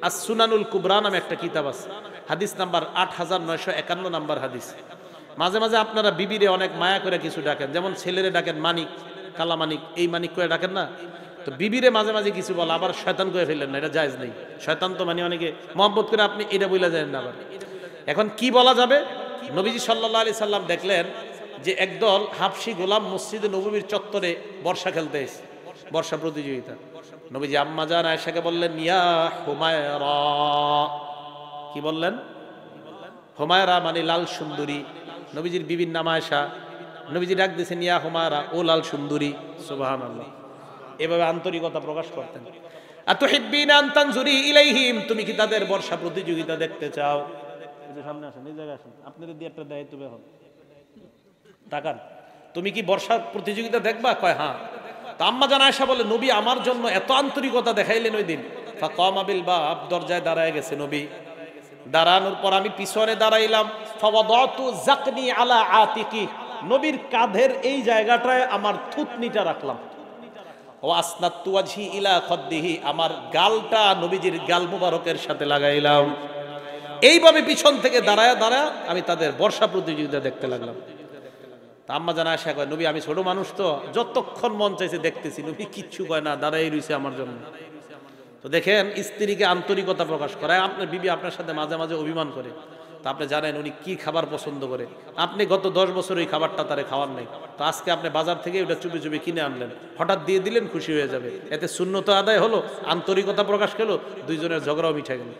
আস-সুনানুল কুবরা নামে একটা কিতাব আছে, হাদিস নাম্বার 8951 নাম্বার হাদিস। মাঝে মাঝে আপনারা বিবিরে অনেক মায়া করে কিছু ডাকেন, যেমন ছেলেরে ডাকেন মানিক, কালা মানিক, এই মানিক করে ডাকেন না, তো বিবিরে মাঝে মাঝে কিছু বলা আবার শয়তান করে ফেললেন না, এটা জায়েজ নেই। শয়তান তো মানে অনেকে মহব্বত করে, আপনি এটা বলে যায় না। আবার এখন কি বলা যাবে? নবীজি সাল্লাল্লাহু আলাইহি সাল্লাম দেখলেন যে একদল হাবশি গোলাম মসজিদে নববীর চত্বরে বর্ষা খেলতে এসে, বর্ষা প্রতিযোগিতা। নবীজি আম্মা জান আয়েশাকে বললেন, ইয়া হুমায়রা, কি বললেন? হুমায়রা মানে লাল সুন্দরী। নবীজির বিবির নাম আয়েশা। নবীজি ডাক দিয়েছেন, ইয়া হুমায়রা, ও লাল সুন্দরী। সুবহানাল্লাহ। এভাবে আন্তরিকতা প্রকাশ করতেন। আতুহিব্বিনা আন তানজুরি ইলাইহিম, তুমি কি তাদের বর্ষা প্রতিযোগিতা দেখতে চাও? সামনে আসেন, এই জায়গায় আসেন, আপনাদের দিয়ে একটা দায়িত্ব এখন তাকান, তুমি কি বর্ষা প্রতিযোগিতা দেখবা? কয় হ্যাঁ। তো আম্মা জান আয়েশা বলে, নবী আমার জন্য এত আন্তরিকতা দেখাইলেন ওই দিন, ফাকামা বিল বাব, দরজায় দাঁড়ায় গেছে নবী। দাঁড়ানোর পর আমি পিছনে দাঁড়াইলাম, ফাওয়াদাতু যাকনি আলা আতিকি, নবীর কাঁধের এই জায়গাটায় আমার থুতনিটা রাখলাম। ও আসনাতু ওয়াজহি ইলা খাদ্দিহি, আমার গালটা নবীজির গাল মুবারকের সাথে লাগাইলাম। এইভাবে পিছন থেকে দাঁড়ায় দাঁড়ায় আমি তাদের বর্ষা প্রতিযোগিতা দেখতে লাগলাম। তা আম্মা জান আয়েশা কয়, নবী আমি ছোট মানুষ তো, যতক্ষণ মন চাইছে দেখতেছি, নবী কিচ্ছু কয় না, দাঁড়াই রইছে আমার জন্য। তো দেখেন, স্ত্রীকে আন্তরিকতা প্রকাশ করায়। আপনার বিবি আপনার সাথে মাঝে মাঝে অভিমান করে, তা আপনি জানেন উনি কি খাবার পছন্দ করে, আপনি গত 10 বছর ওই খাবারটা তারে খাওয়ার নাই, তো আজকে আপনি বাজার থেকে ওটা চুপি চুপি কিনে আনলেন, হঠাৎ দিয়ে দিলেন, খুশি হয়ে যাবে, এতে সুন্নত আদায় হলো, আন্তরিকতা প্রকাশ গেল, দুইজনের ঝগড়াও মিঠে গেল।